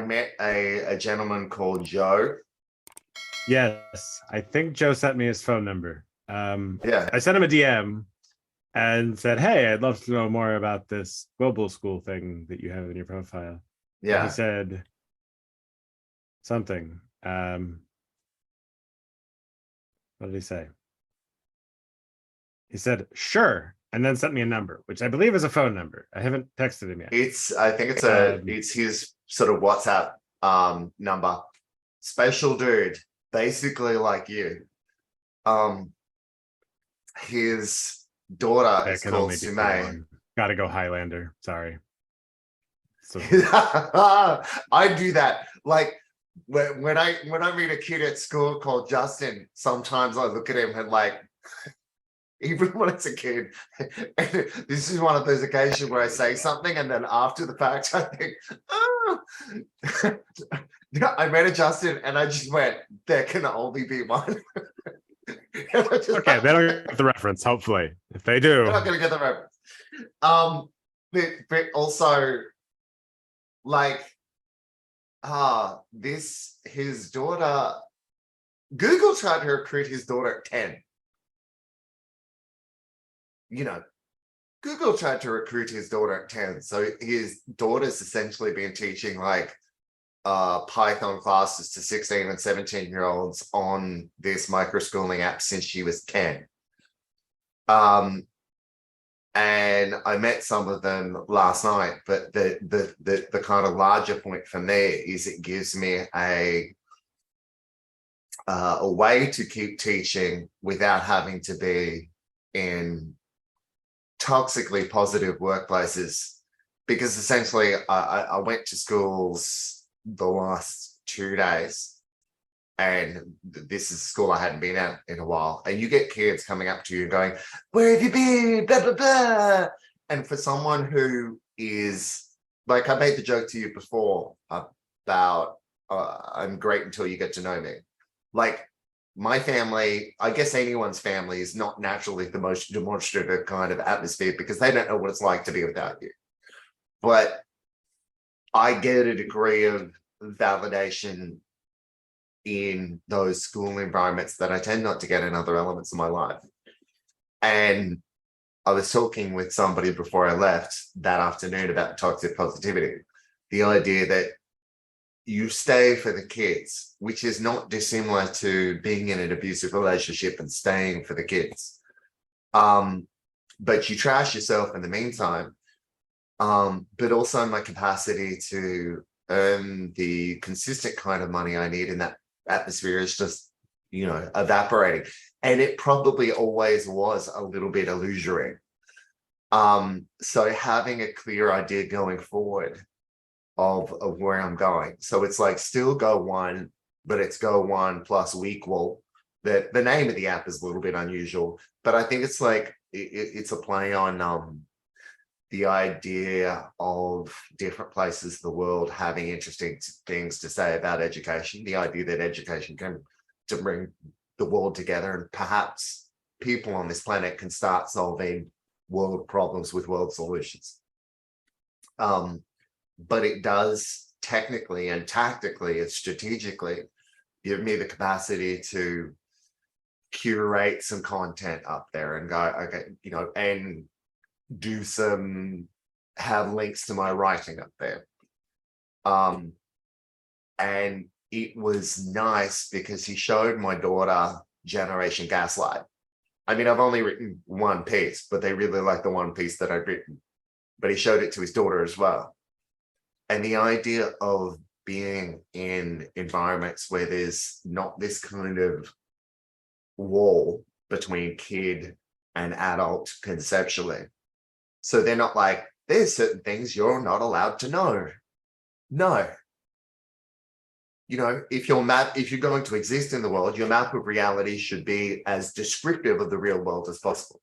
met a gentleman called Joe. Yes, I think Joe sent me his phone number. Yeah, I sent him a DM and said, "Hey, I'd love to know more about this global school thing that you have in your profile." And he yeah. said something. What did he say? He said, "Sure," and then sent me a number, which I believe is a phone number. I haven't texted him yet. I think it's his sort of WhatsApp number. Special dude, basically like you. Um, his daughter That is can called only be the Sume. one. Got to go Highlander. Sorry. So I do that. Like when I meet a kid at school called Justin, sometimes I look at him and like, even when it's a kid, this is one of those occasions where I say something and then after the fact I think, oh. I met a Justin and I just went, there can only be one. okay, they don't get the reference. Hopefully, if they do, they're not gonna get the reference. But also like his daughter, Google tried to recruit his daughter at 10. You know, Google tried to recruit his daughter at 10. So his daughter's essentially been teaching like Python classes to 16 and 17-year-olds on this microschooling app since she was 10. And I met some of them last night, but the kind of larger point for me is it gives me a way to keep teaching without having to be in toxically positive workplaces, because essentially I went to schools the last 2 days, and this is a school I hadn't been at in a while, and you get kids coming up to you and going, where have you been, blah blah blah. And for someone who is like, I made the joke to you before about I'm great until you get to know me. Like, my family, I guess anyone's family, is not naturally the most demonstrative kind of atmosphere because they don't know what it's like to be without you. But I get a degree of validation in those school environments that I tend not to get in other elements of my life. And I was talking with somebody before I left that afternoon about toxic positivity. The idea that you stay for the kids, which is not dissimilar to being in an abusive relationship and staying for the kids. But you trash yourself in the meantime. But also my capacity to earn the consistent kind of money I need in that atmosphere is just, evaporating. And it probably always was a little bit illusory. So having a clear idea going forward of where I'm going. So it's like still Go One, but it's Go One plus Weequal. The name of the app is a little bit unusual, but I think it's like it's a play on the idea of different places of the world having interesting things to say about education, the idea that education can to bring the world together, and perhaps people on this planet can start solving world problems with world solutions. But it does technically and tactically and strategically give me the capacity to curate some content up there and go, okay, and do have links to my writing up there. And it was nice because he showed my daughter Generation Gaslight. I mean, I've only written one piece, but they really like the one piece that I've written. But he showed it to his daughter as well. And the idea of being in environments where there's not this kind of wall between kid and adult conceptually. So they're not like, there's certain things you're not allowed to know. No. If you're going to exist in the world, your map of reality should be as descriptive of the real world as possible.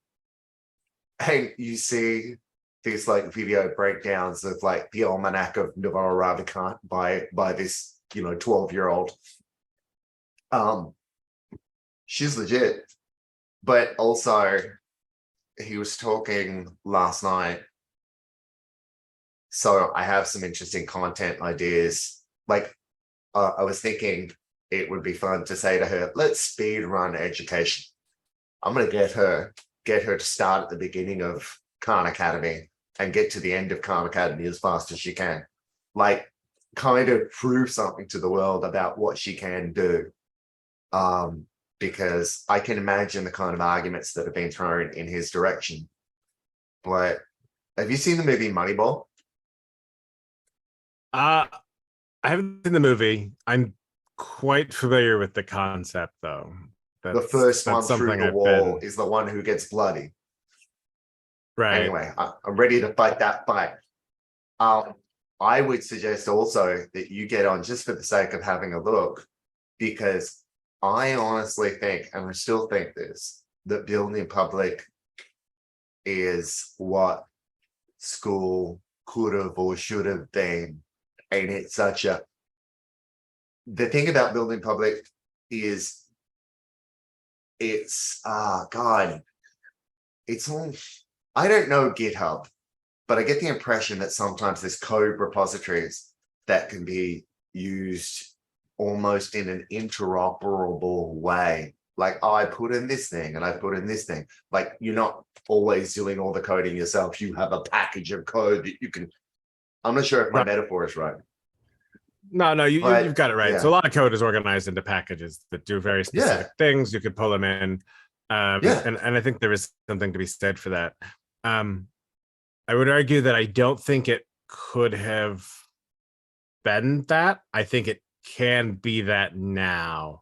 And you see these like video breakdowns of like the Almanac of Navarro Ravikant by this 12-year-old. She's legit. But also he was talking last night, so I have some interesting content ideas. like, I was thinking it would be fun to say to her, let's speed run education. I'm going to get her to start at the beginning of Khan Academy and get to the end of Khan Academy as fast as she can. Like, kind of prove something to the world about what she can do. Because I can imagine the kind of arguments that have been thrown in his direction. But have you seen the movie Moneyball? I haven't seen the movie. I'm quite familiar with the concept, though. The first one through something the I've wall been is the one who gets bloody. right. Anyway, I'm ready to fight that fight. I would suggest also that you get on just for the sake of having a look, because I honestly think, and I still think this, that building public is what school could have or should have been. And it's such a, the thing about building public is it's, God, it's all, I don't know GitHub, but I get the impression that sometimes there's code repositories that can be used almost in an interoperable way. Like, oh, I put in this thing and I put in this thing. Like, you're not always doing all the coding yourself. You have a package of code that you can, I'm not sure if my metaphor is right. No, But, you've got it right. yeah. So a lot of code is organized into packages that do very specific things. You could pull them in. And I think there is something to be said for that. I would argue that I don't think it could have been that. I think it can be that now,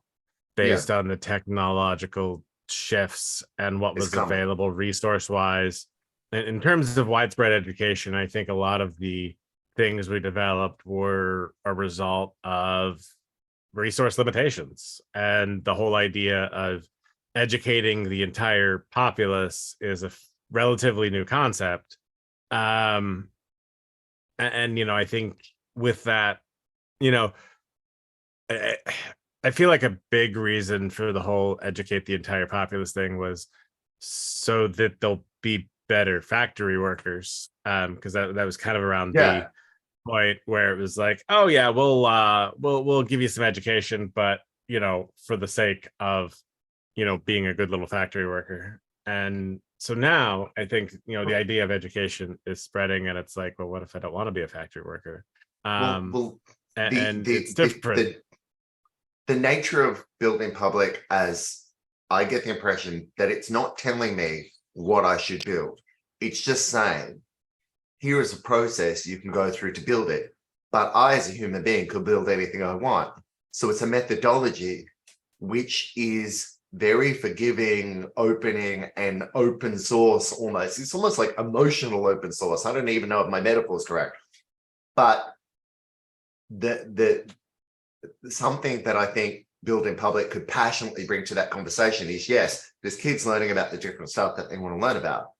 based on the technological shifts and what was available resource-wise. In terms of widespread education, I think a lot of the things we developed were a result of resource limitations, and the whole idea of educating the entire populace is a relatively new concept. And I think with that, I feel like a big reason for the whole educate the entire populace thing was so that there'll be better factory workers. Because that was kind of around the point where it was like, oh yeah, we'll give you some education, but for the sake of being a good little factory worker. And so now I think the idea of education is spreading, and it's like, well, what if I don't want to be a factory worker? It's different. The nature of building public, as I get the impression that it's not telling me what I should build. It's just saying, here is a process you can go through to build it. But I, as a human being, could build anything I want. So it's a methodology which is very forgiving, opening, and open source almost. It's almost like emotional open source. I don't even know if my metaphor is correct. But the something that I think building public could passionately bring to that conversation is, yes, there's kids learning about the different stuff that they want to learn about,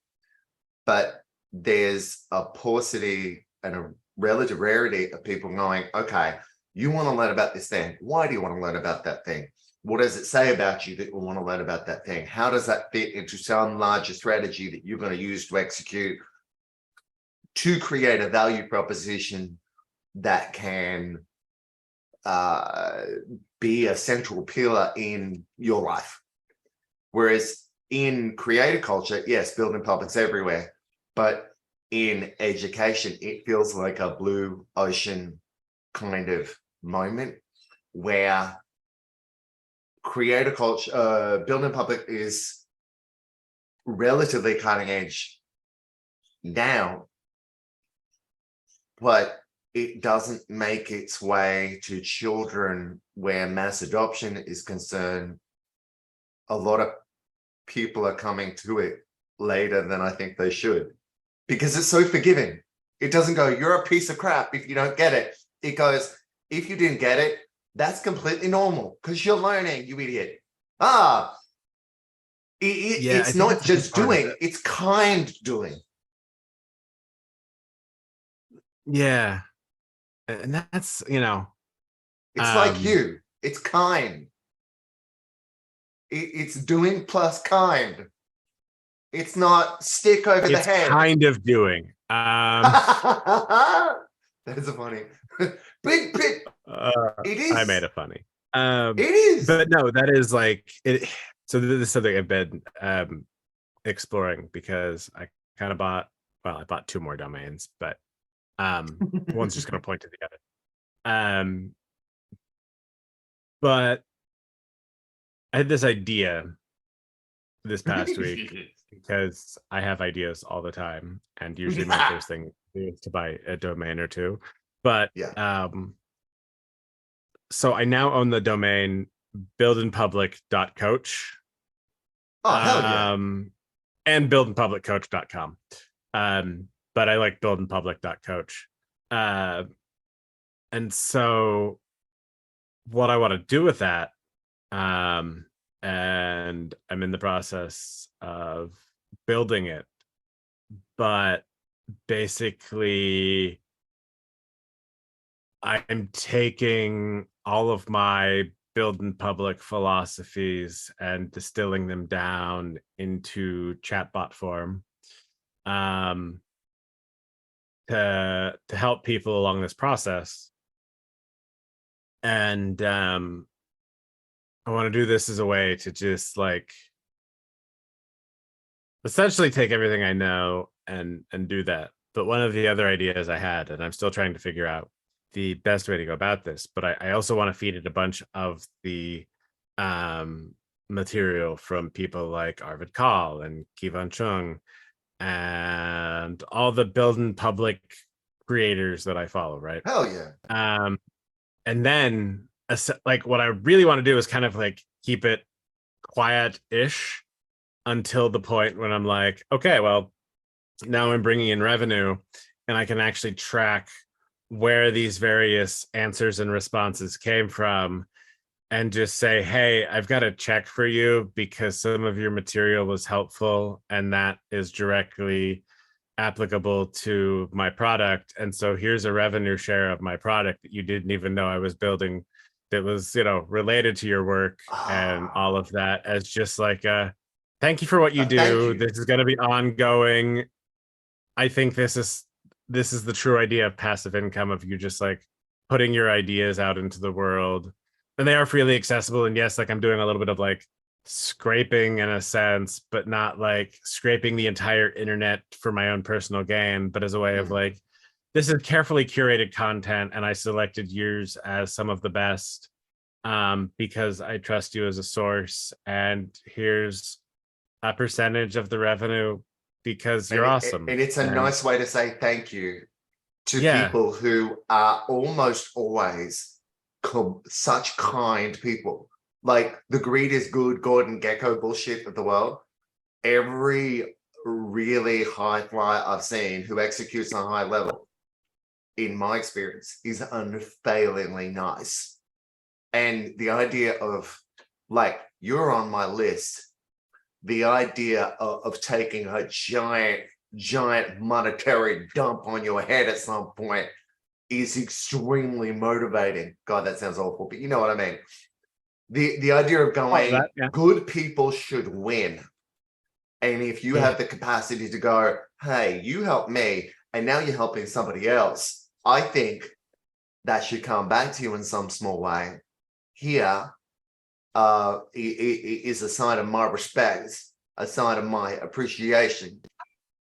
but there's a paucity and a relative rarity of people going, okay, you want to learn about this thing. Why do you want to learn about that thing? What does it say about you that you want to learn about that thing? How does that fit into some larger strategy that you're going to use to execute to create a value proposition that can be a central pillar in your life? Whereas in creator culture, yes, building publics everywhere, but in education, it feels like a blue ocean kind of moment where creator culture, building public is relatively cutting edge now, but it doesn't make its way to children where mass adoption is concerned. A lot of people are coming to it later than I think they should, because it's so forgiving. It doesn't go, you're a piece of crap if you don't get it. It goes, if you didn't get it, that's completely normal because you're learning, you idiot. It's not just doing, it's kind doing. Yeah. And that's, it's like you, it's kind. It's doing plus kind. It's not stick over the head. It's kind of doing. That's That's a funny. Big pit. It I made is. it funny. It is. But no, that is like it. So this is something I've been exploring because I kind of bought. Well, I bought 2 more domains, but one's just going to point to the other. But I had this idea this past week because I have ideas all the time, and usually my first thing is to buy a domain or two. But Yeah. so I now own the domain buildinpublic.coach. Oh, hell yeah. And buildinpubliccoach.com. But I like buildinpublic.coach. And so what I want to do with that, and I'm in the process of building it, but basically I'm taking all of my building public philosophies and distilling them down into chatbot form, to help people along this process. And I want to do this as a way to just like essentially take everything I know and do that. But one of the other ideas I had, and I'm still trying to figure out the best way to go about this, but I also want to feed it a bunch of the material from people like Arvid Kahl and Kivan Chung and all the building public creators that I follow, right? Hell yeah. And then like what I really want to do is kind of like keep it quiet-ish until the point when I'm like, okay, well, now I'm bringing in revenue and I can actually track where these various answers and responses came from and just say, hey, I've got a check for you because some of your material was helpful and that is directly applicable to my product. And so here's a revenue share of my product that you didn't even know I was building that was, related to your work and all of that, as just like a thank you for what you do. This is going to be ongoing. I think this is the true idea of passive income, of you just like putting your ideas out into the world, and they are freely accessible. And yes, like I'm doing a little bit of like scraping in a sense, but not like scraping the entire internet for my own personal gain, but as a way of like, this is carefully curated content and I selected yours as some of the best because I trust you as a source, and here's a percentage of the revenue because you're awesome. And it's a nice way to say thank you to people who are almost always such kind people. Like the greed is good Gordon Gekko bullshit of the world. Every really high flyer I've seen who executes on a high level, in my experience, is unfailingly nice. And the idea of like, you're on my list, the idea of taking a giant monetary dump on your head at some point is extremely motivating. God, that sounds awful, but you know what I mean. The idea of going, good people should win. And if you have the capacity to go, hey, you helped me, and now you're helping somebody else, I think that should come back to you in some small way. Here is a sign of my respect, a sign of my appreciation,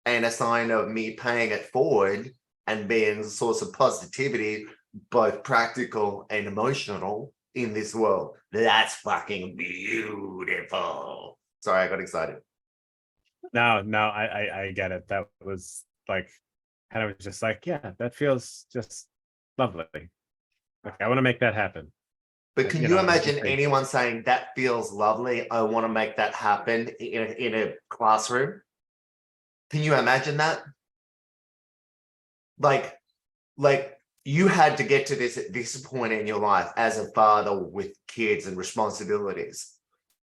and a sign of me paying it forward and being a source of positivity, both practical and emotional, in this world. That's fucking beautiful. Sorry, I got excited. No, I get it. That was like, kind of just like, yeah, that feels just lovely. Like, I want to make that happen. But can you imagine anyone saying that feels lovely? I want to make that happen in a classroom. Can you imagine that? Like you had to get to this at this point in your life as a father with kids and responsibilities.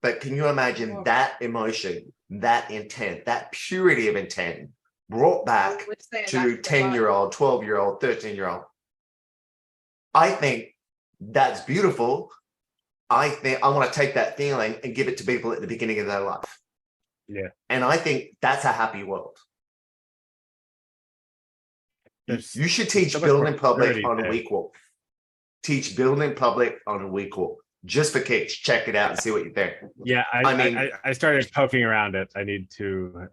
But can you imagine that emotion, that intent, that purity of intent brought back to 10-year-old, 12-year-old, 13-year-old? I think that's beautiful. I think I want to take that feeling and give it to people at the beginning of their life. Yeah. And I think that's a happy world. You should teach so much building more public purity on a there. week walk. Teach building public on a week walk. Just for kicks. Check it out and see what you think. Yeah, I mean- I started poking around it. I need to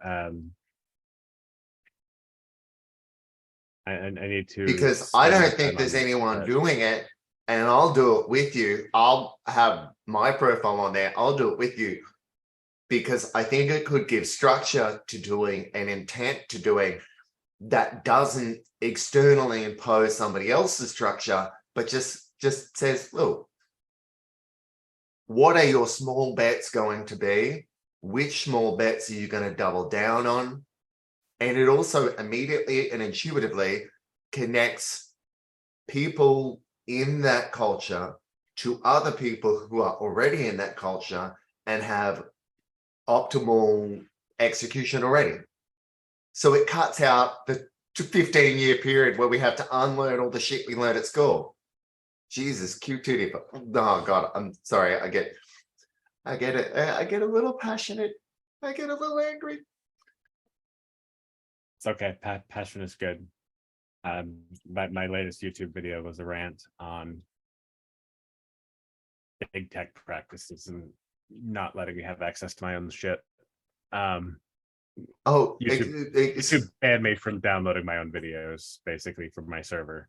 I need to Because I spend more don't think time there's on anyone that. doing it, and I'll do it with you. I'll have my profile on there. I'll do it with you because I think it could give structure to doing, an intent to doing, that doesn't externally impose somebody else's structure, but just says, look, what are your small bets going to be? Which small bets are you going to double down on? And it also immediately and intuitively connects people in that culture to other people who are already in that culture and have optimal execution already. So it cuts out the 15-year period where we have to unlearn all the shit we learned at school. Jesus, Q2D. Oh God, I'm sorry. I get it. I get a little passionate. I get a little angry. It's okay. Passion is good. My latest YouTube video was a rant on big tech practices and not letting me have access to my own shit. Oh, YouTube banned me from downloading my own videos, basically, from my server.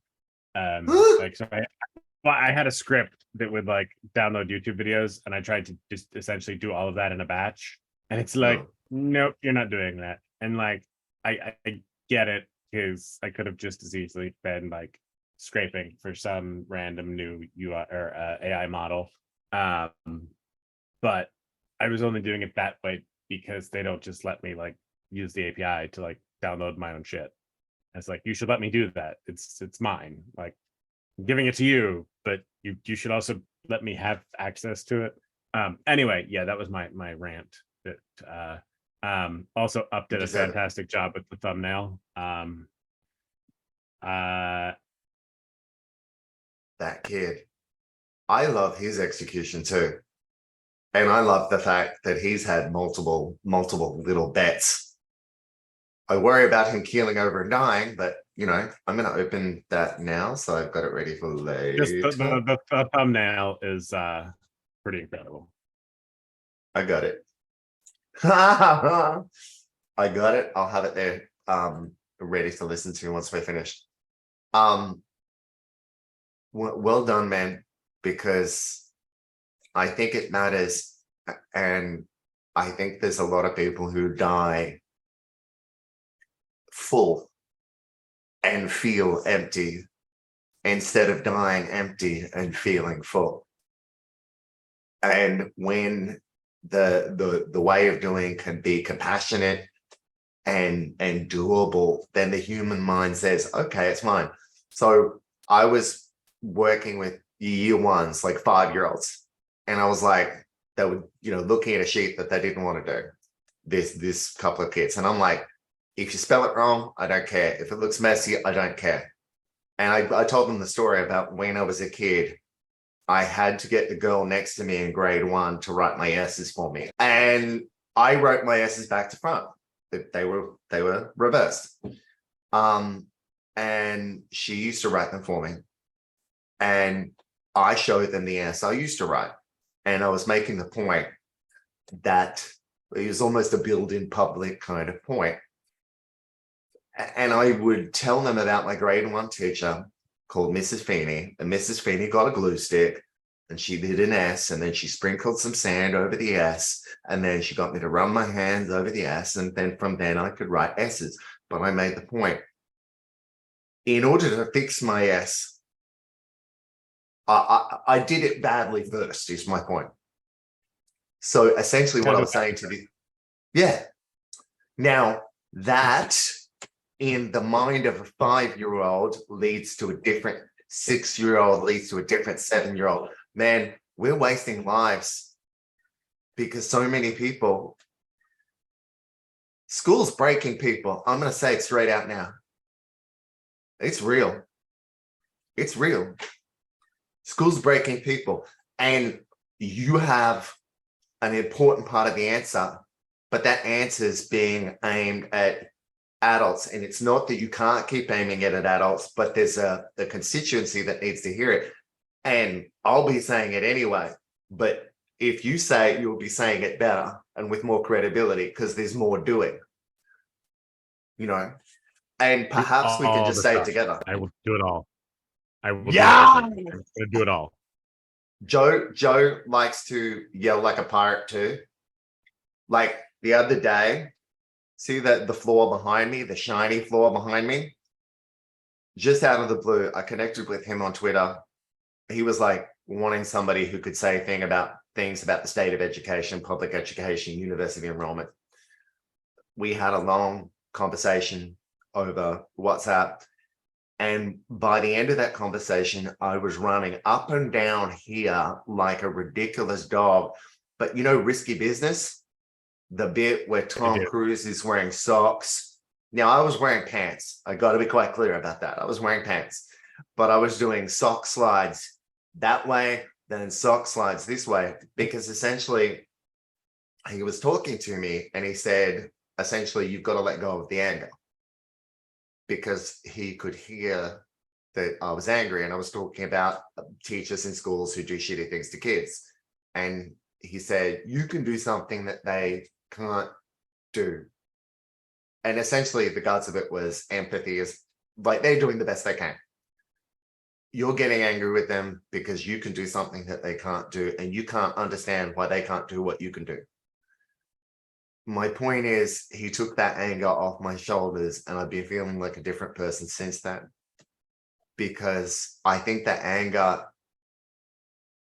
Like, so I had a script that would like download YouTube videos, and I tried to just essentially do all of that in a batch. And it's like, nope, you're not doing that. And like, I get it, because I could have just as easily been like scraping for some random new UI or AI model. But I was only doing it that way because they don't just let me like use the API to like download my own shit. It's like, you should let me do that. It's mine. Like, I'm giving it to you, but you should also let me have access to it. Anyway, yeah, that was my rant. That also did a fantastic job with the thumbnail. That kid, I love his execution too. And I love the fact that he's had multiple little bets. I worry about him keeling over and dying, but you know, I'm going to open that now. So I've got it ready for later. Just the thumbnail is pretty incredible. I got it. I got it. I'll have it there ready to listen to once we're finished. Well done, man, because I think it matters. And I think there's a lot of people who die full and feel empty instead of dying empty and feeling full. And when the way of doing can be compassionate and doable, then the human mind says, okay, it's mine. So I was working with year ones, like 5-year-olds, and I was like, they were, you know, looking at a sheet that they didn't want to do, this couple of kids, and I'm like, if you spell it wrong, I don't care. If it looks messy, I don't care. And I told them the story about when I was a kid, I had to get the girl next to me in grade 1 to write my S's for me. And I wrote my S's back to front. They were reversed. And she used to write them for me. And I showed them the S I used to write. And I was making the point that it was almost a build-in public kind of point. And I would tell them about my grade 1 teacher called Mrs. Feeney, and Mrs. Feeney got a glue stick and she did an S, and then she sprinkled some sand over the S, and then she got me to run my hands over the S, and then from then I could write S's. But I made the point, in order to fix my S, I did it badly first, is my point. So essentially what I was saying to the, yeah. Now that in the mind of a 5-year-old leads to a different 6-year-old, leads to a different 7-year-old. Man, we're wasting lives because so many people, school's breaking people. I'm going to say it straight out now. It's real. It's real. School's breaking people, and you have an important part of the answer, but that answer is being aimed at adults, and it's not that you can't keep aiming it at adults, but there's a constituency that needs to hear it. And I'll be saying it anyway, but if you say it, you'll be saying it better and with more credibility because there's more doing, you know, and perhaps we can just say it together. I will do it all. I will Yeah. do it. I'm gonna do it all. Joe likes to yell like a pirate too. Like the other day, see that the floor behind me, the shiny floor behind me, just out of the blue, I connected with him on Twitter. He was like wanting somebody who could say things about the state of education, public education, university enrollment. We had a long conversation over WhatsApp. And by the end of that conversation, I was running up and down here like a ridiculous dog. But you know, Risky Business, the bit where Tom Cruise is wearing socks. Now, I was wearing pants. I got to be quite clear about that. I was wearing pants, but I was doing sock slides that way, then sock slides this way, because essentially he was talking to me and he said, essentially, you've got to let go of the anger, because he could hear that I was angry and I was talking about teachers in schools who do shitty things to kids. And he said, you can do something that they can't do. And essentially the guts of it was empathy, is like they're doing the best they can. You're getting angry with them because you can do something that they can't do, and you can't understand why they can't do what you can do. My point is, he took that anger off my shoulders, and I've been feeling like a different person since then, because I think that anger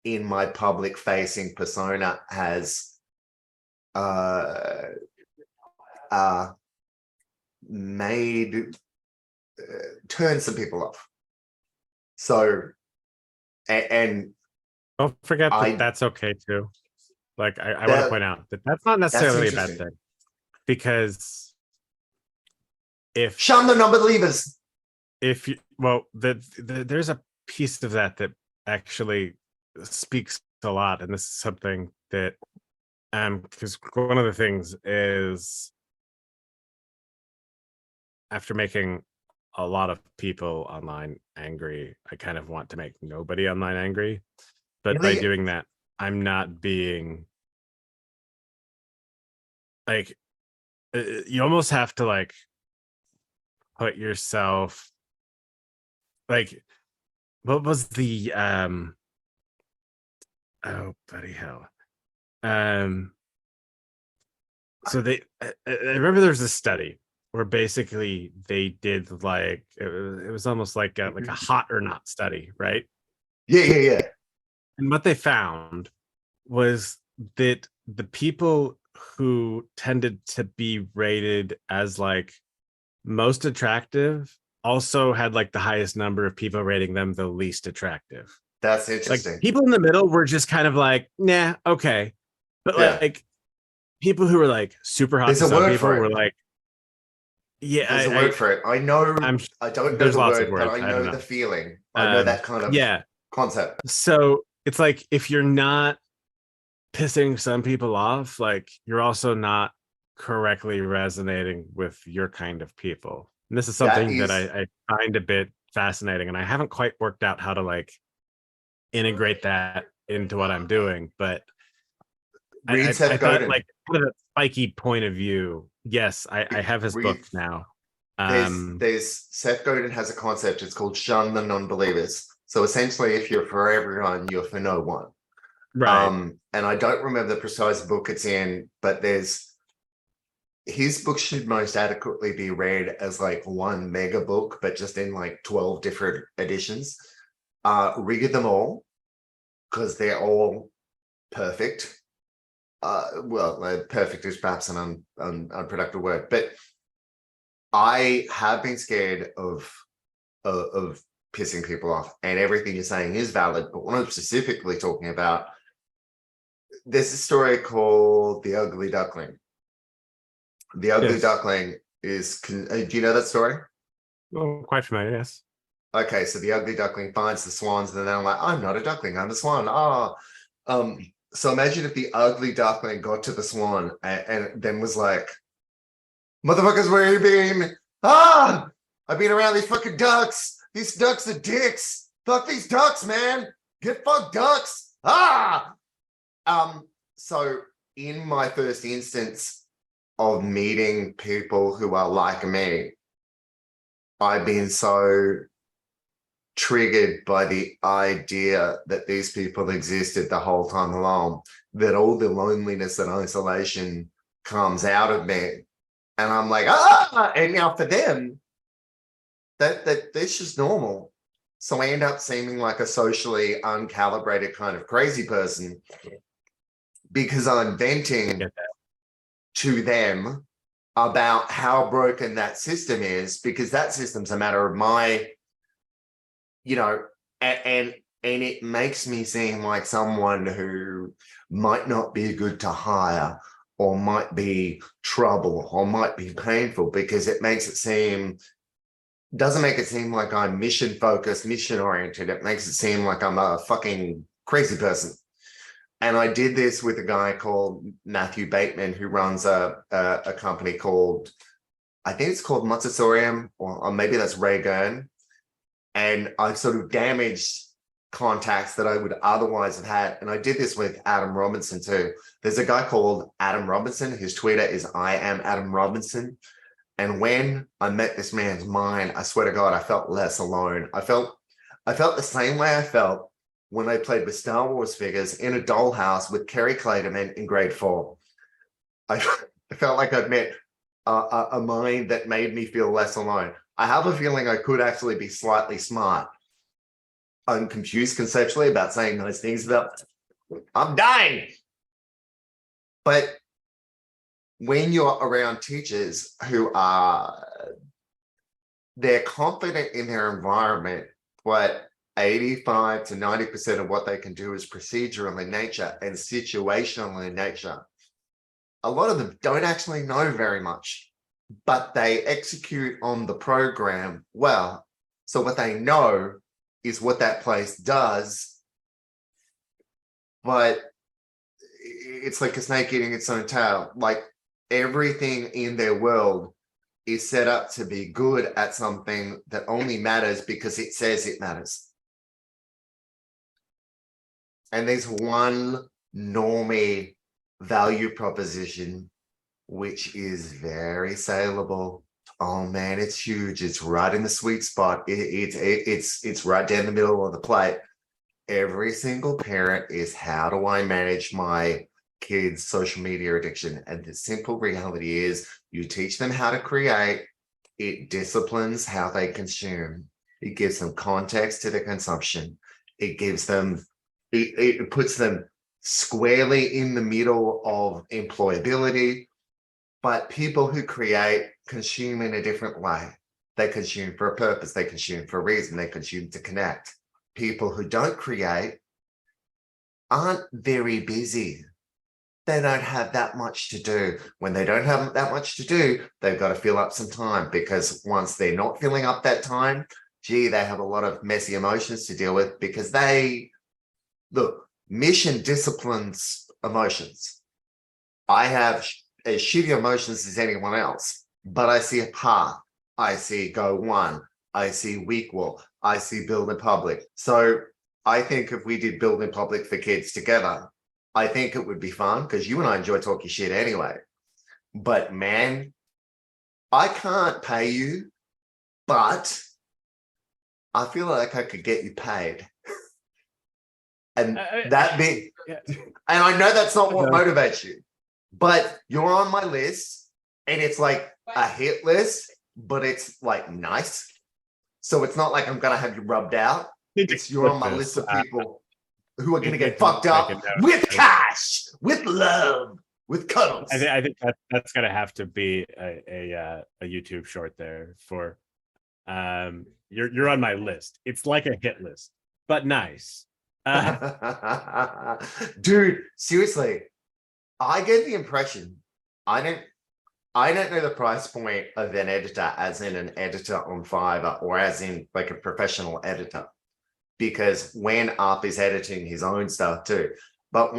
in my public facing persona has turned some people off. So, and don't forget that that's okay too. Like I want to point out that that's not necessarily a bad thing, because if shun the non-believers, if you, well, there's a piece of that actually speaks a lot, and this is something that because one of the things is, after making a lot of people online angry, I kind of want to make nobody online angry. But by doing that, I'm not being like, you almost have to like put yourself like, what was the oh bloody hell. So I remember there was a study where basically they did like, it was almost like a hot or not study, right? Yeah. And what they found was that the people who tended to be rated as like most attractive also had like the highest number of people rating them the least attractive. That's interesting. Like people in the middle were just kind of like, nah, okay. But like people who were like super hot, to some people were like, yeah, there's a word for it. I know. I don't know the word, but I know the feeling. I know that kind of concept. So it's like, if you're not pissing some people off, like you're also not correctly resonating with your kind of people. And this is something that I find a bit fascinating, and I haven't quite worked out how to like integrate that into what I'm doing. But I thought, like, kind of a spiky point of view. Yes, I have his book now. There's Seth Godin has a concept. It's called shun the non-believers. So essentially, if you're for everyone, you're for no one. Right. And I don't remember the precise book it's in, but his book should most adequately be read as like one mega book, but just in like 12 different editions. Read them all, because they're all perfect. Perfect is perhaps an unproductive word, but I have been scared of pissing people off, and everything you're saying is valid. But what I'm specifically talking about, there's a story called The Ugly Duckling. The Ugly Duckling is, do you know that story? Oh, quite familiar, yes. Okay, so the Ugly Duckling finds the swans, and then I'm like, I'm not a duckling, I'm a swan. So imagine if the Ugly Duckling got to the swan and then was like, motherfuckers, where you been? I've been around these fucking ducks. These ducks are dicks. Fuck these ducks, man. Get fucked ducks. So in my first instance of meeting people who are like me, I've been so triggered by the idea that these people existed the whole time along, that all the loneliness and isolation comes out of me. And I'm like, and now for them, that's just normal. So I end up seeming like a socially uncalibrated kind of crazy person because I'm venting to them about how broken that system is, because that system's a matter of my, and it makes me seem like someone who might not be good to hire, or might be trouble, or might be painful, because it doesn't make it seem like I'm mission focused, mission oriented. It makes it seem like I'm a fucking crazy person. And I did this with a guy called Matthew Bateman, who runs a company called, I think it's called Montessorium, or maybe that's Ray Gurn. And I sort of damaged contacts that I would otherwise have had. And I did this with Adam Robinson too. There's a guy called Adam Robinson. His Twitter is I am Adam Robinson. And when I met this man's mind, I swear to God, I felt less alone. I felt the same way I felt when I played with Star Wars figures in a dollhouse with Kerry Clayderman in grade 4. I felt like I'd met a mind that made me feel less alone. I have a feeling I could actually be slightly smart. I'm confused conceptually about saying those things about, I'm dying. But when you're around teachers who they're confident in their environment, but 85 to 90% of what they can do is procedural in nature and situational in nature, a lot of them don't actually know very much, but they execute on the program well. So what they know is what that place does, but it's like a snake eating its own tail. Like everything in their world is set up to be good at something that only matters because it says it matters. And there's one normie value proposition, which is very saleable. Oh man, it's huge. It's right in the sweet spot. It's right down the middle of the plate. Every single parent is, how do I manage my kids' social media addiction? And the simple reality is, you teach them how to create. It disciplines how they consume. It gives them context to their consumption. It gives them, it puts them squarely in the middle of employability. But people who create consume in a different way. They consume for a purpose. They consume for a reason. They consume to connect. People who don't create aren't very busy. They don't have that much to do. When they don't have that much to do, they've got to fill up some time, because once they're not filling up that time, gee, they have a lot of messy emotions to deal with, because mission disciplines emotions. I have as shitty emotions as anyone else, but I see a path. I see Go One. I see Weequal. I see Build in Public. So I think if we did Build in Public for kids together, I think it would be fun, because you and I enjoy talking shit anyway. But man, I can't pay you, but I feel like I could get you paid. And and I know that's not what motivates you, but you're on my list, and it's like a hit list, but it's like nice. So it's not like I'm going to have you rubbed out. You're on my list of people who are going to get fucked up with cash, with love, with cuddles. I think that's going to have to be a YouTube short there for, you're on my list. It's like a hit list, but nice. Dude, seriously, I get the impression, I don't know the price point of an editor, as in an editor on Fiverr, or as in like a professional editor, because when Up is editing his own stuff too. But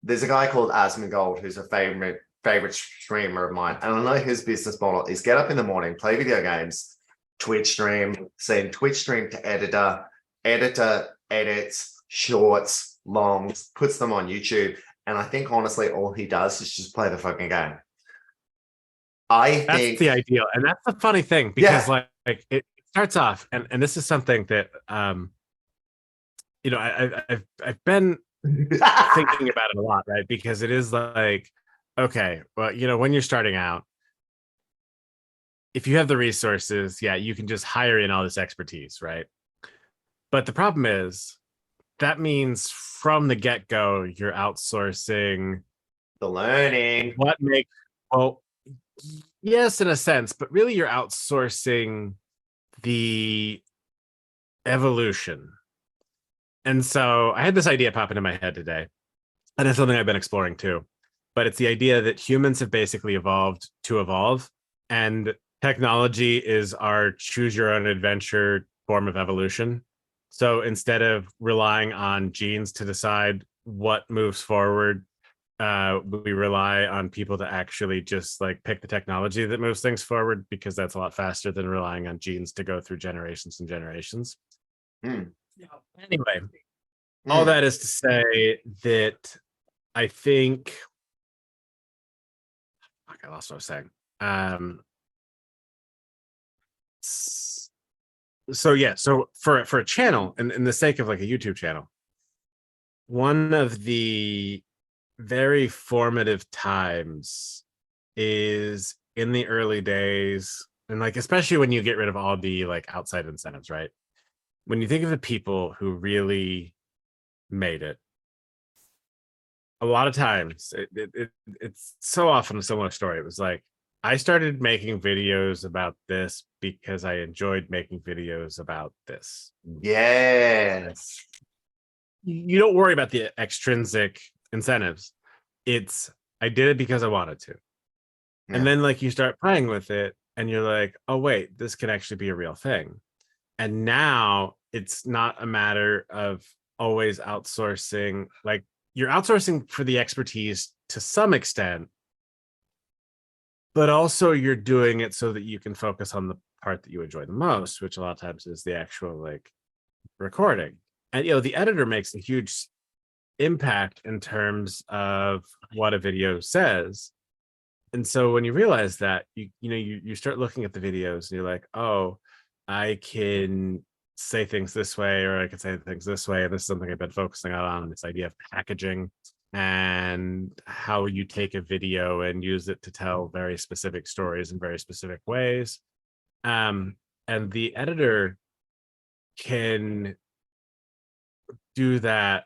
there's a guy called Asmongold, who's a favorite favorite streamer of mine, and I know his business model is get up in the morning, play video games, Twitch stream, send Twitch stream to editor, editor edits shorts, longs, puts them on YouTube, and I think honestly all he does is just play the fucking game. That's the ideal, and that's the funny thing, because like it starts off, and this is something that you know, I've been thinking about it a lot, right? Because it is like, okay, well, you know, when you're starting out, if you have the resources, yeah, you can just hire in all this expertise, right? But the problem is that means from the get-go, you're outsourcing the learning. What makes, well, yes, in a sense, but really you're outsourcing the evolution. And so I had this idea pop into my head today, and it's something I've been exploring too. But it's the idea that humans have basically evolved to evolve, and technology is our choose your own adventure form of evolution. So instead of relying on genes to decide what moves forward, we rely on people to actually just like pick the technology that moves things forward, because that's a lot faster than relying on genes to go through generations and generations. Anyway, all that is to say that I think, I lost what I was saying. So yeah, so for a channel, and in the sake of like a YouTube channel, one of the very formative times is in the early days, and like especially when you get rid of all the like outside incentives, right? When you think of the people who really made it, a lot of times it's so often a similar story. It was like, I started making videos about this because I enjoyed making videos about this. Yes. You don't worry about the extrinsic incentives. It's, I did it because I wanted to. Yeah. And then like you start playing with it and you're like, oh wait, this can actually be a real thing. And now it's not a matter of always outsourcing. Like, you're outsourcing for the expertise to some extent, but also you're doing it so that you can focus on the part that you enjoy the most, which a lot of times is the actual like recording. And, you know, the editor makes a huge impact in terms of what a video says. And so when you realize that, you start looking at the videos and you're like, oh, I can say things this way, or I can say things this way. And this is something I've been focusing on, this idea of packaging and how you take a video and use it to tell very specific stories in very specific ways. And the editor can do that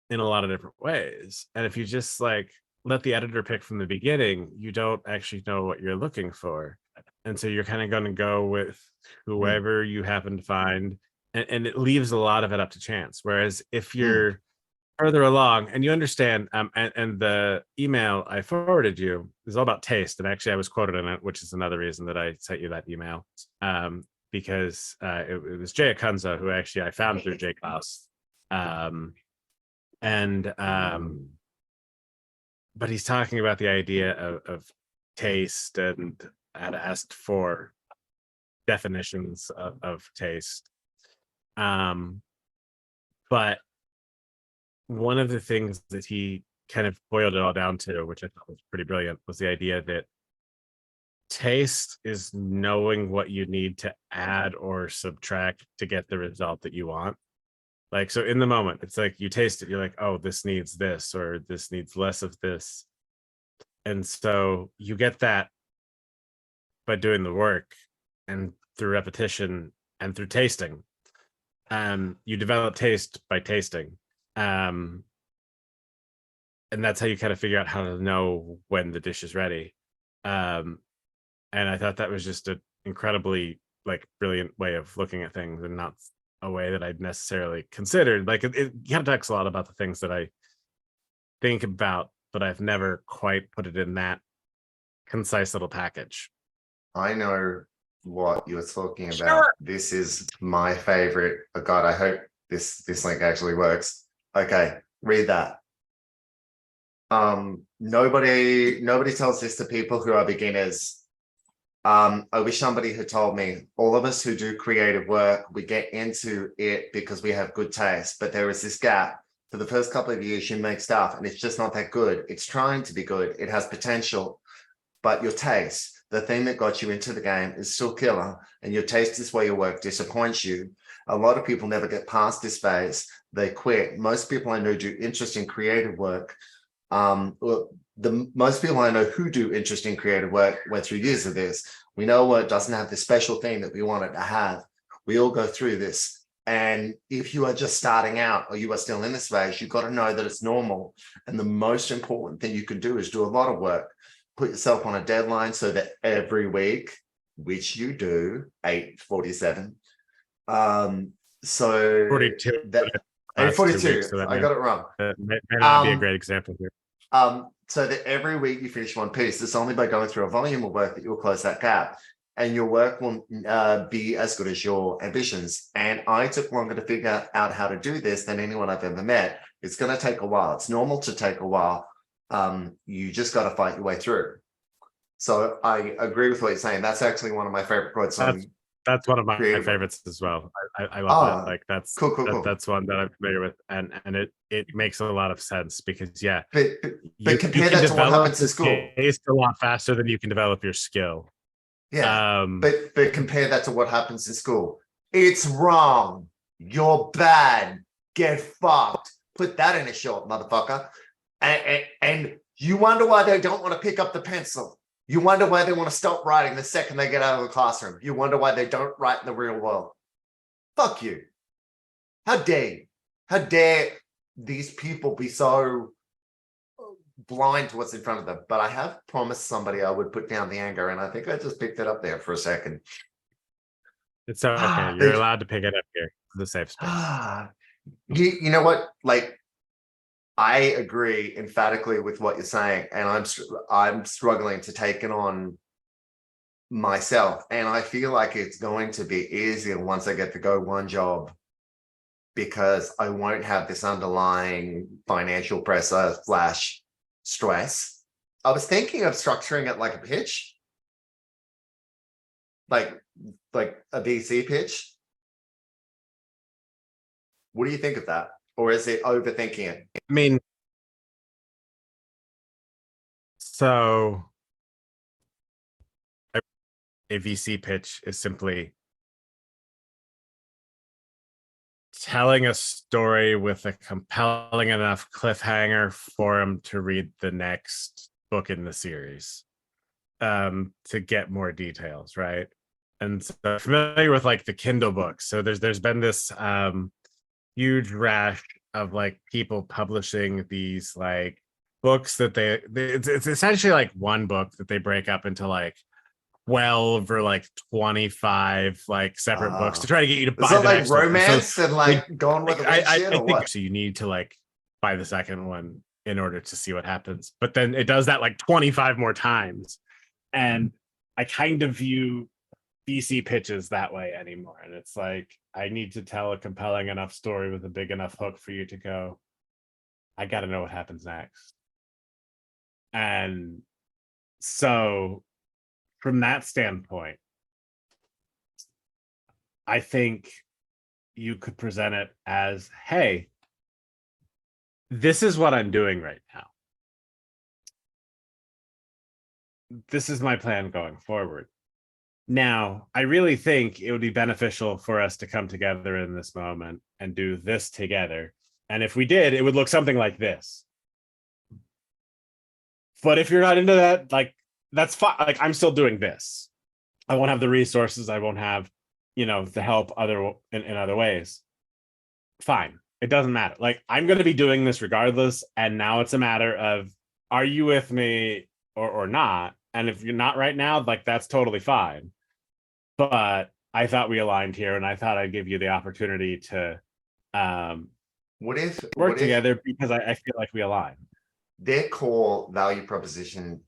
in a lot of different ways. And if you just like let the editor pick from the beginning, you don't actually know what you're looking for. And so you're kind of going to go with whoever you happen to find, and it leaves a lot of it up to chance. Whereas if you're further along and you understand, and the email I forwarded you is all about taste. And actually I was quoted in it, which is another reason that I sent you that email, because it was Jay Acunza, who actually I found through Jay Klaus. But he's talking about the idea of taste, and had asked for definitions of taste. But one of the things that he kind of boiled it all down to, which I thought was pretty brilliant, was the idea that taste is knowing what you need to add or subtract to get the result that you want. Like, so in the moment, it's like you taste it, you're like, oh, this needs this, or this needs less of this. And so you get that by doing the work and through repetition and through tasting. You develop taste by tasting. And that's how you kind of figure out how to know when the dish is ready. And I thought that was just an incredibly like brilliant way of looking at things, and not a way that I'd necessarily considered. Like it kind of talks a lot about the things that I think about, but I've never quite put it in that concise little package. I know what you're talking about. Sure. This is my favorite. Oh God, I hope this link actually works. Okay, read that. Nobody tells this to people who are beginners. I wish somebody had told me. All of us who do creative work, we get into it because we have good taste, but there is this gap. For the first couple of years, you make stuff and it's just not that good. It's trying to be good. It has potential, but your taste, the thing that got you into the game, is still killer. And your taste is where your work disappoints you. A lot of people never get past this phase. They quit. Most people I know do interesting creative work. Well, the most people I know who do interesting creative work went through years of this. We know what doesn't have the special thing that we want it to have. We all go through this. And if you are just starting out or you are still in this phase, you've got to know that it's normal. And the most important thing you can do is do a lot of work. Put yourself on a deadline so that every week, which you do, 8:47. So 42. that Last 2 8:42. weeks, so that I got it wrong. may not be a great example here. So that every week you finish one piece. It's only by going through a volume of work that you'll close that gap, and your work will be as good as your ambitions. And I took longer to figure out how to do this than anyone I've ever met. It's going to take a while. It's normal to take a while. You just got to fight your way through. So I agree with what you're saying. That's actually one of my favorite quotes. That's one of my favorites as well. I love that. Like that's cool. That's one that I'm familiar with, and it makes a lot of sense because but compare that to what happens in school. It's a lot faster than you can develop your skill. Yeah, but compare that to what happens in school. It's wrong. You're bad. Get fucked. Put that in a short, motherfucker. And you wonder why they don't want to pick up the pencil. You wonder why they want to stop writing the second they get out of the classroom. You wonder why they don't write in the real world. Fuck you. How dare you? How dare these people be so blind to what's in front of them? But I have promised somebody I would put down the anger, and I think I just picked it up there for a second. It's okay. You're allowed to pick it up here. The safe space. You know what? Like, I agree emphatically with what you're saying, and I'm struggling to take it on myself, and I feel like it's going to be easier once I get to go one job, because I won't have this underlying financial pressure / stress. I was thinking of structuring it like a pitch, like a VC pitch. What do you think of that? Or is it overthinking it? I mean, so a VC pitch is simply telling a story with a compelling enough cliffhanger for them to read the next book in the series, to get more details, right? And so I'm familiar with like the Kindle books. So there's been this huge rash of like people publishing these like books that it's essentially like one book that they break up into like 12 or like 25 like separate books to try to get you to buy the like next romance so, and like going with the I shit, or think what? so you need to like buy the second one in order to see what happens, but then it does that like 25 more times, and I kind of view VC pitches that way anymore. And it's like, I need to tell a compelling enough story with a big enough hook for you to go, I got to know what happens next. And so from that standpoint, I think you could present it as, hey, this is what I'm doing right now. This is my plan going forward. Now, I really think it would be beneficial for us to come together in this moment and do this together. And if we did, it would look something like this. But if you're not into that, like, that's fine. Like, I'm still doing this. I won't have the resources. I won't have, the help in other ways. Fine. It doesn't matter. Like, I'm going to be doing this regardless. And now it's a matter of, are you with me or not? And if you're not right now, like, that's totally fine. But I thought we aligned here, and I thought I'd give you the opportunity to work together, because I feel like we align. Their core value proposition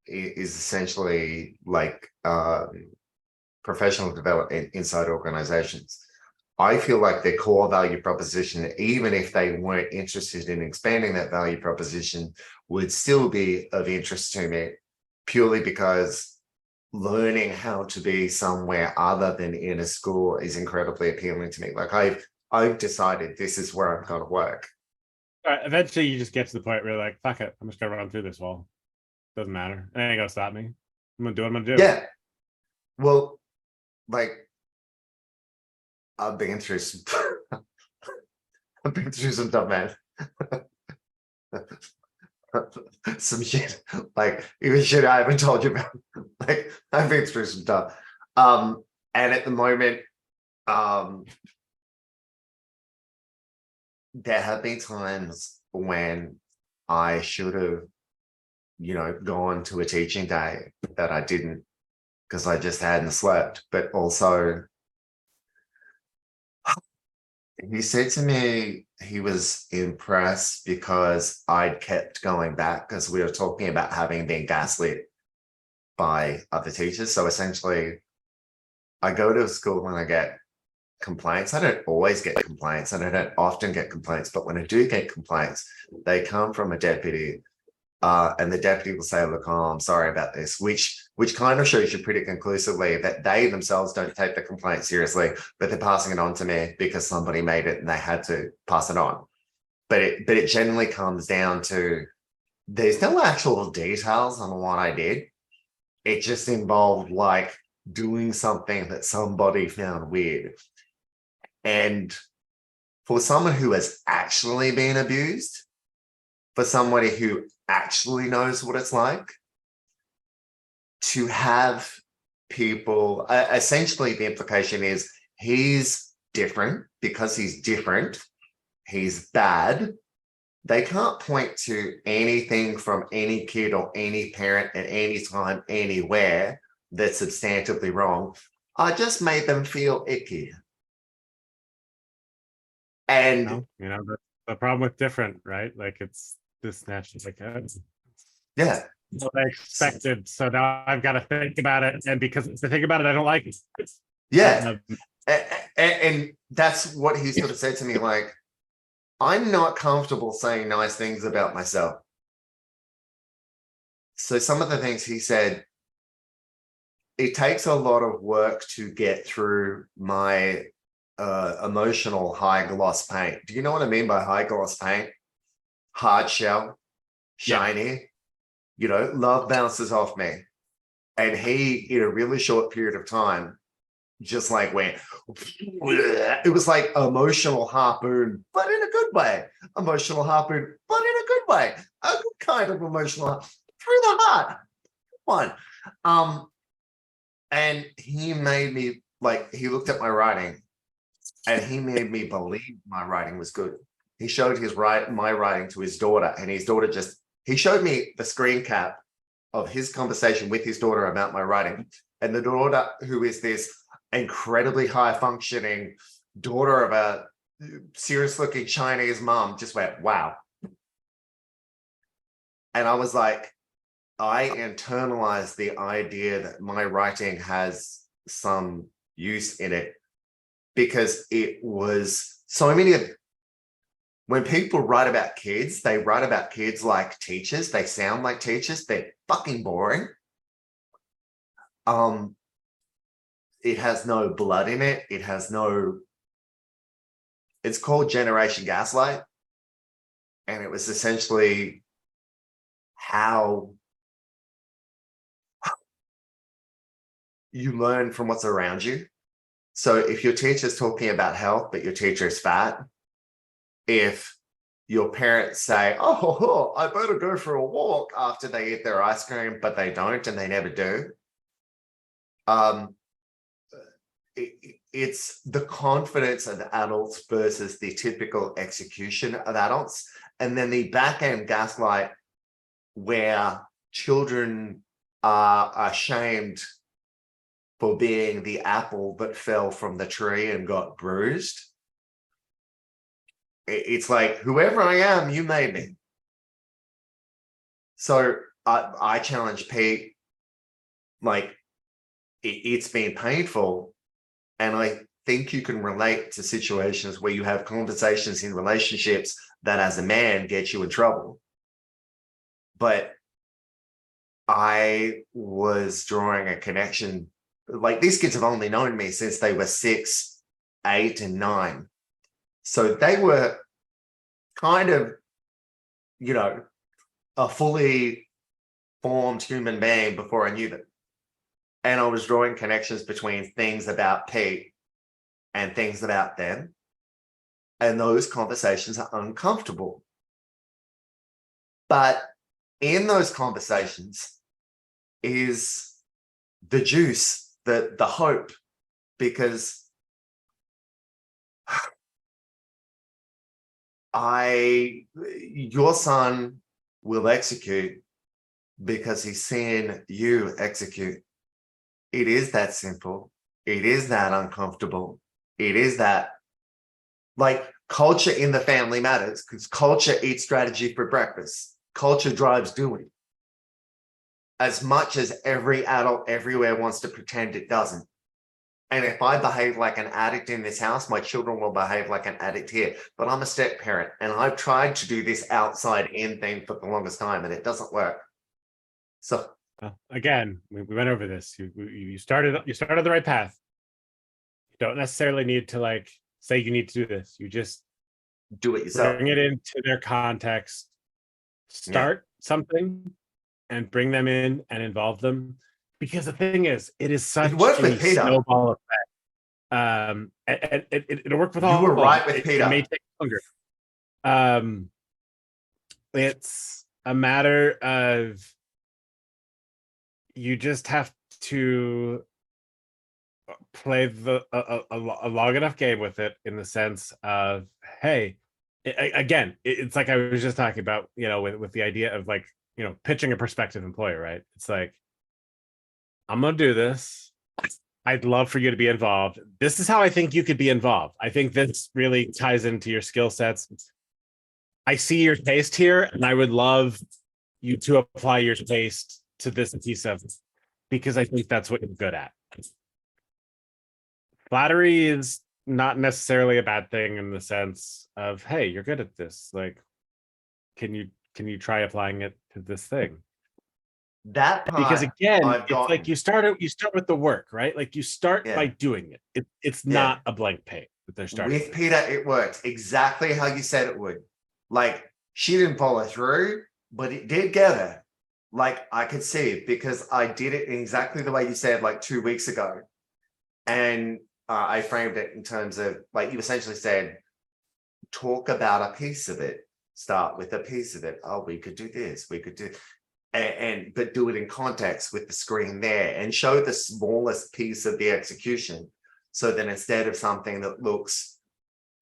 is essentially like professional development inside organizations. I feel like their core value proposition, even if they weren't interested in expanding that value proposition, would still be of interest to me, purely because learning how to be somewhere other than in a school is incredibly appealing to me. Like I've decided this is where I'm going to work. Eventually, you just get to the point where you're like, fuck it, I'm just gonna run through this wall. Doesn't matter. It ain't gonna stop me. I'm gonna do what I'm gonna do. Yeah. Well, like I've been through some I've been through some stuff, man. Some shit, like even shit I haven't told you about. Like I've been through some stuff. And at the moment, there have been times when I should have, gone to a teaching day that I didn't, because I just hadn't slept. But also, he said to me he was impressed because I'd kept going back, because we were talking about having been gaslit by other teachers. So essentially, I go to a school and I get complaints. I don't always get complaints and I don't often get complaints, but when I do get complaints, they come from a deputy. And the deputy will say, look, oh, I'm sorry about this, which kind of shows you pretty conclusively that they themselves don't take the complaint seriously, but they're passing it on to me because somebody made it and they had to pass it on. But it generally comes down to, there's no actual details on what I did. It just involved like doing something that somebody found weird. And for someone who has actually been abused, for somebody who actually knows what it's like, to have people, essentially the implication is he's different. Because he's different, he's bad. They can't point to anything from any kid or any parent at any time, anywhere that's substantively wrong. I just made them feel icky. And the problem with different, right? Like it's this natural, like yeah, what I expected. So now I've got to think about it, and because if I think about it, I don't like it. Yeah, and that's what he sort of said to me. Like, I'm not comfortable saying nice things about myself. So some of the things he said, it takes a lot of work to get through my emotional high gloss paint. Do you know what I mean by high gloss paint? Hard shell, shiny, love bounces off me. And he, in a really short period of time, just like went, it was like emotional harpoon, but in a good way. Emotional harpoon, but in a good way. A good kind of emotional through the heart. One. And he made me, like, he looked at my writing and he made me believe my writing was good. He showed my writing to his daughter, and his daughter he showed me the screen cap of his conversation with his daughter about my writing. And the daughter, who is this incredibly high functioning daughter of a serious looking Chinese mom, just went, wow. And I was like, I internalized the idea that my writing has some use in it, because it was so many of, when people write about kids, they write about kids like teachers. They sound like teachers. They're fucking boring. It has no blood in it. It has no, it's called Generation Gaslight. And it was essentially how you learn from what's around you. So if your teacher's talking about health, but your teacher is fat, if your parents say, oh, I better go for a walk after they eat their ice cream, but they don't, and they never do. It's the confidence of adults versus the typical execution of adults. And then the back end gaslight, where children are ashamed for being the apple that fell from the tree and got bruised. It's like, whoever I am, you made me. So I challenge Pete, like, it's been painful. And I think you can relate to situations where you have conversations in relationships that as a man get you in trouble. But I was drawing a connection. Like, these kids have only known me since they were 6, 8, and 9. So they were kind of, you know, a fully formed human being before I knew them. And I was drawing connections between things about Pete and things about them. And those conversations are uncomfortable. But in those conversations is the juice, the hope, because your son will execute because he's seen you execute. It is that simple. It is that uncomfortable. It is that, like, culture in the family matters, because culture eats strategy for breakfast. Culture drives doing. As much as every adult everywhere wants to pretend it doesn't. And if I behave like an addict in this house, my children will behave like an addict here. But I'm a step parent, and I've tried to do this outside in thing for the longest time, and it doesn't work. So again, we went over this. You started the right path. You don't necessarily need to like say you need to do this. You just do it yourself. Bring it into their context. Start something and bring them in and involve them. Because the thing is, it is such a snowball effect. It'll work with all. You were right with Peter. It may take longer. It's a matter of you just have to play a long enough game with it, in the sense of, hey, it's like I was just talking about, you know, with the idea of, like, you know, pitching a prospective employer, right? It's like, I'm gonna do this. I'd love for you to be involved. This is how I think you could be involved. I think this really ties into your skill sets. I see your taste here, and I would love you to apply your taste to this piece of, because I think that's what you're good at. Flattery is not necessarily a bad thing, in the sense of, hey, you're good at this. Like, can you try applying it to this thing? That part, because again, it's like you start with the work, right? Like, you start by doing it. It's not a blank page that they're starting with. Peter, it worked exactly how you said it would. Like, she didn't follow through, but it did get her. Like, I could see it, because I did it in exactly the way you said, like 2 weeks ago. And I framed it in terms of, like, you essentially said, talk about a piece of it. Start with a piece of it. Oh, we could do this. We could do, but do it in context with the screen there, and show the smallest piece of the execution. So then, instead of something that looks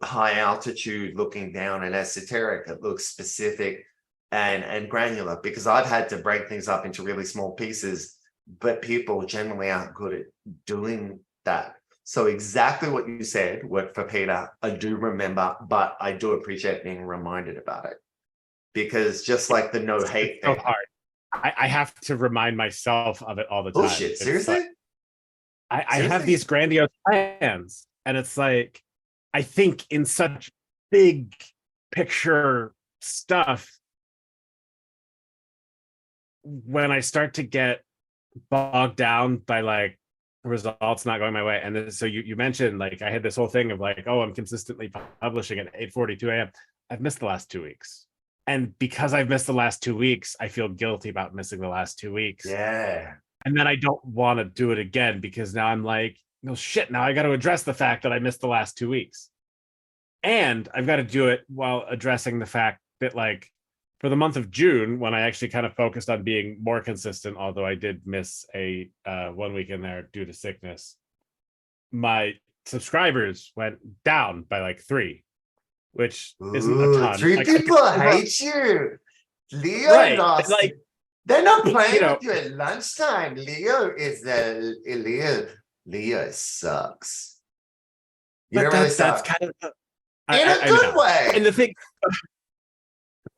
high altitude, looking down and esoteric, it looks specific and granular, because I've had to break things up into really small pieces, but people generally aren't good at doing that. So exactly what you said worked for Peter. I do remember, but I do appreciate being reminded about it, because just like the no hate thing. So hard. I have to remind myself of it all the time. Bullshit, seriously? Like, I have these grandiose plans, and it's like, I think in such big picture stuff, when I start to get bogged down by, like, results not going my way. And then, so you mentioned, like, I had this whole thing of, like, oh, I'm consistently publishing at 8:42 a.m. I've missed the last 2 weeks. And because I've missed the last 2 weeks, I feel guilty about missing the last 2 weeks. Yeah. And then I don't want to do it again, because now I'm like, no shit, now I got to address the fact that I missed the last 2 weeks. And I've got to do it while addressing the fact that, like, for the month of June, when I actually kind of focused on being more consistent, although I did miss a 1 week in there due to sickness, my subscribers went down by like 3, which isn't a ton. 3 people hate you. Leo, right. Like, they're not playing with you at lunchtime. Leo sucks. You but that's kind of in a good way. And the thing,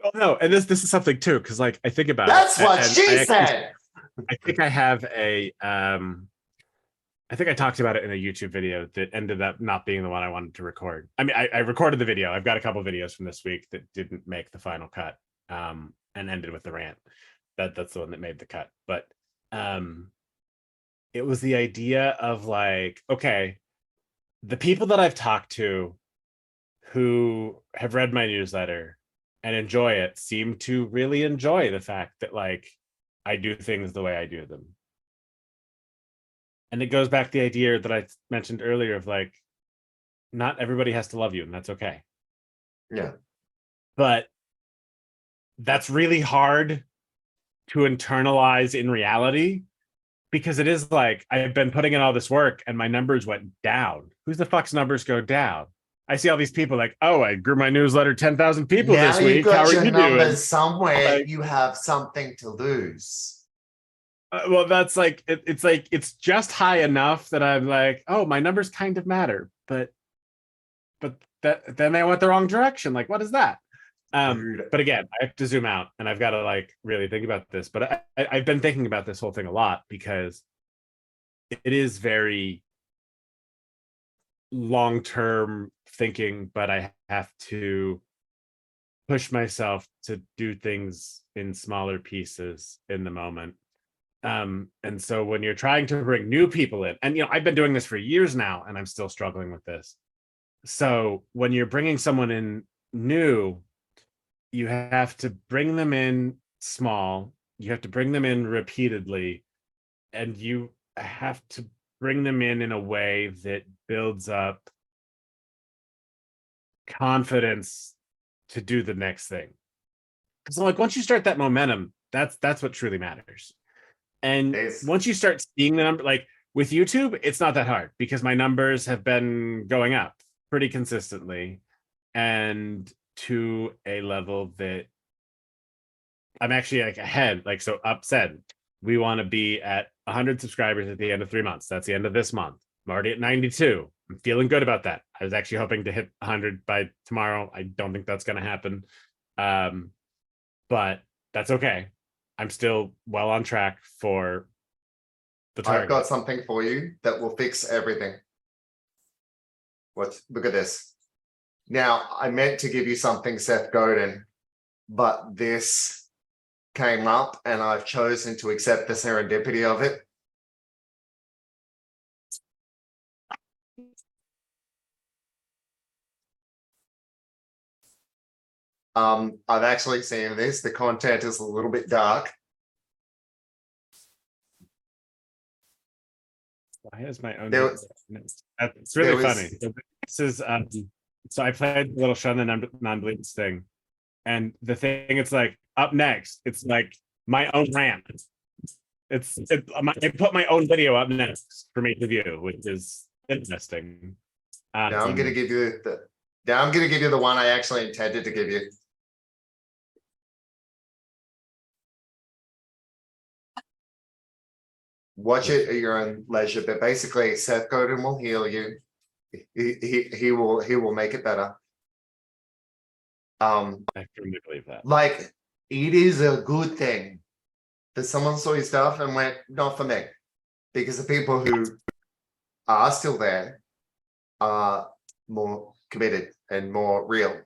oh no, and this is something too, because, like, I think about that's what she said. I think I have a I think I talked about it in a YouTube video that ended up not being the one I wanted to record. I mean, I recorded the video. I've got a couple of videos from this week that didn't make the final cut, and ended with the rant. That's the one that made the cut. But it was the idea of like, okay, the people that I've talked to who have read my newsletter and enjoy it seem to really enjoy the fact that like I do things the way I do them. And it goes back to the idea that I mentioned earlier of like, not everybody has to love you, and that's okay. Yeah. But that's really hard to internalize in reality, because it is like, I've been putting in all this work and my numbers went down. Who's the fuck's numbers go down? I see all these people like, oh, I grew my newsletter 10,000 people now this week. You've got How are your you numbers doing? somewhere. Like, you have something to lose. Well, that's like, it's like, it's just high enough that I'm like, oh, my numbers kind of matter, but that then they went the wrong direction. Like, what is that? But again, I have to zoom out and I've got to like really think about this. But I've been thinking about this whole thing a lot, because it is very long-term thinking, but I have to push myself to do things in smaller pieces in the moment. And so when you're trying to bring new people in, and I've been doing this for years now and I'm still struggling with this. So when you're bringing someone in new, you have to bring them in small, you have to bring them in repeatedly, and you have to bring them in a way that builds up confidence to do the next thing. Because like once you start that momentum, that's what truly matters. And once you start seeing the number, like with YouTube, it's not that hard because my numbers have been going up pretty consistently, and to a level that I'm actually like ahead. Like, so Up said, we want to be at 100 subscribers at the end of 3 months. That's the end of this month. I'm already at 92. I'm feeling good about that. I was actually hoping to hit 100 by tomorrow. I don't think that's going to happen. But that's okay. I'm still well on track for the target. I've got something for you that will fix everything. Look at this. Now, I meant to give you something, Seth Godin, but this came up and I've chosen to accept the serendipity of it. I've actually seen this. The content is a little bit dark. Why is my own? It's really funny. This is so I played a little Shun the Non-Believers thing, and the thing, it's like up next, it's like my own rant. I put my own video up next for me to view, which is interesting. Now I'm gonna give you the one I actually intended to give you. Watch it at your own leisure, but basically Seth Godin will heal you. He will make it better. I firmly believe that. Like, it is a good thing that someone saw your stuff and went, not for me, because the people who are still there are more committed and more real.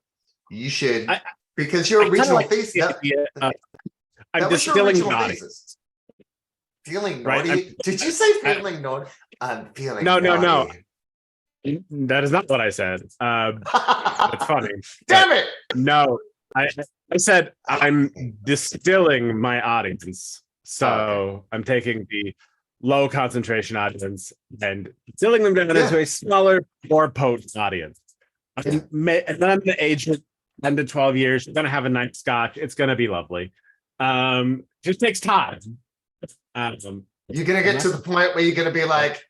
You should, because your original thesis. I'm distilling naughty. Feeling naughty? Right? Did you say feeling naughty? I'm feeling no, naughty. No. That is not what I said. It's funny. Damn it! No, I said I'm distilling my audience. So I'm taking the low concentration audience and distilling them down into a smaller, more potent audience. And then I'm going to age it 10 to 12 years. I'm going to have a nice scotch. It's going to be lovely. Just takes time. You're gonna get to the point where you're gonna be like,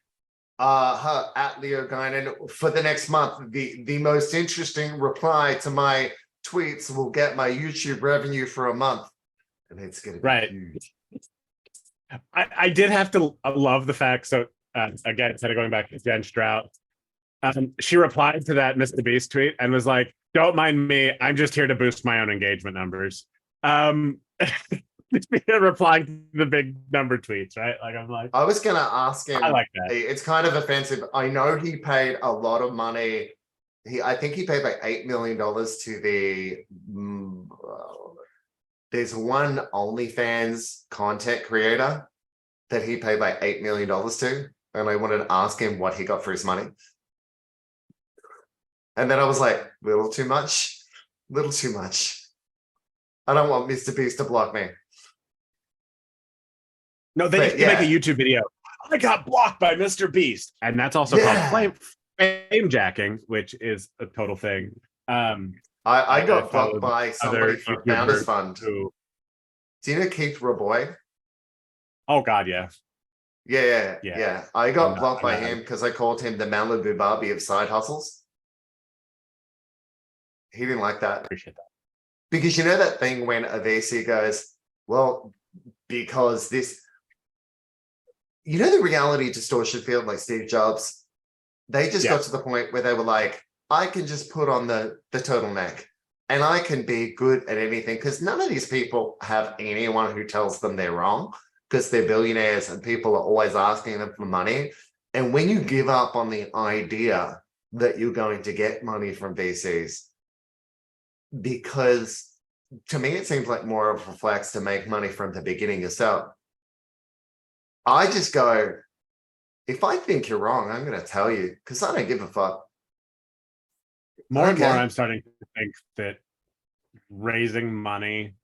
at Leo Guinan for the next month. The most interesting reply to my tweets will get my YouTube revenue for a month, and it's gonna be huge. I did have to love the fact. So again, instead of going back to Jen Strout, she replied to that Mr. Beast tweet and was like, "Don't mind me. I'm just here to boost my own engagement numbers." replying to the big number tweets, right? Like I'm like, I was gonna ask him. I like that. It's kind of offensive. I know he paid a lot of money. I think he paid like $8 million to the. There's one OnlyFans content creator that he paid like $8 million to, and I wanted to ask him what he got for his money. And then I was like, little too much. I don't want Mr. Beast to block me. No, they make a YouTube video. I got blocked by Mr. Beast. And that's also called fame jacking, which is a total thing. I got blocked by somebody from Founders Fund. Do you know Keith Raboy? Oh God, yeah. Yeah. I got blocked by him because I called him the Malibu Barbie of side hustles. He didn't like that. Appreciate that. Because you know that thing when a VC goes, well, because this, you know, the reality distortion field, like Steve Jobs, they just got to the point where they were like, I can just put on the turtleneck and I can be good at anything, because none of these people have anyone who tells them they're wrong, because they're billionaires and people are always asking them for money. And when you give up on the idea that you're going to get money from VCs, because to me, it seems like more of a flex to make money from the beginning yourself. I just go, if I think you're wrong, I'm going to tell you, because I don't give a fuck. More and more, I'm starting to think that raising money,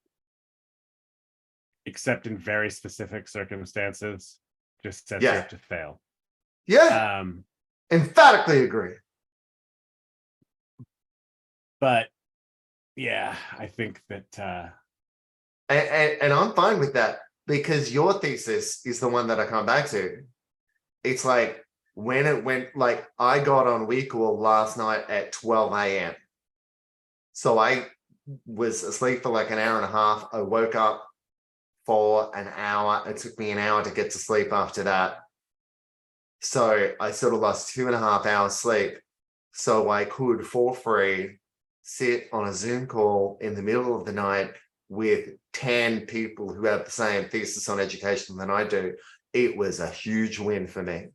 except in very specific circumstances, just sets you up to fail. Yeah. Emphatically agree. But yeah, I think that and I'm fine with that, because your thesis is the one that I come back to. It's like when it went, like I got on WeCall last night at 12 a.m. So I was asleep for like an hour and a half. I woke up for an hour. It took me an hour to get to sleep after that. So I sort of lost 2.5 hours sleep. So I could, for free, sit on a Zoom call in the middle of the night with 10 people who have the same thesis on education than I do. It was a huge win for me.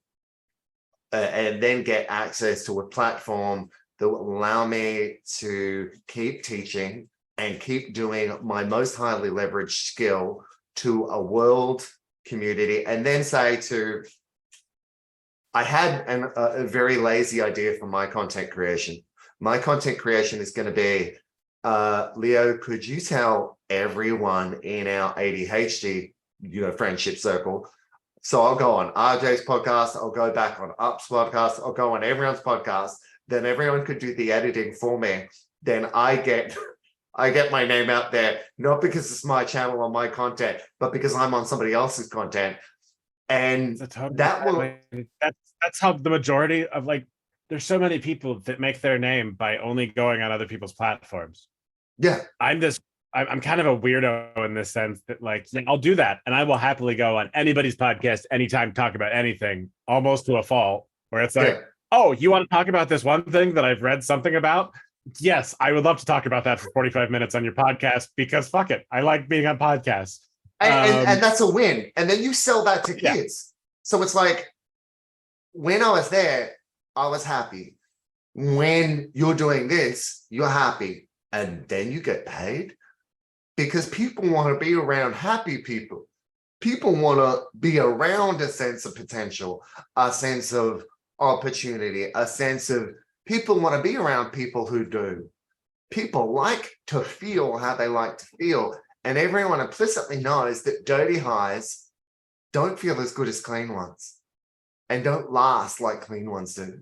And then get access to a platform that will allow me to keep teaching and keep doing my most highly leveraged skill to a world community. And then say to, I had a very lazy idea for my content creation. My content creation is going to be, Leo, could you tell everyone in our ADHD, friendship circle? So I'll go on RJ's podcast, I'll go back on Up's podcast, I'll go on everyone's podcast. Then everyone could do the editing for me. Then I get my name out there, not because it's my channel or my content, but because I'm on somebody else's content. And that will. That's how the majority of, like, there's so many people that make their name by only going on other people's platforms. Yeah. I'm kind of a weirdo in this sense that, like, I'll do that and I will happily go on anybody's podcast anytime, talk about anything, almost to a fault, where it's like, oh, you want to talk about this one thing that I've read something about? Yes, I would love to talk about that for 45 minutes on your podcast, because fuck it, I like being on podcasts. And that's a win. And then you sell that to kids. So it's like, when I was there, I was happy. When you're doing this, you're happy. And then you get paid, because people want to be around happy people. People want to be around a sense of potential, a sense of opportunity, a sense of, people want to be around people who do. People like to feel how they like to feel. And everyone implicitly knows that dirty highs don't feel as good as clean ones, and don't last like clean ones do.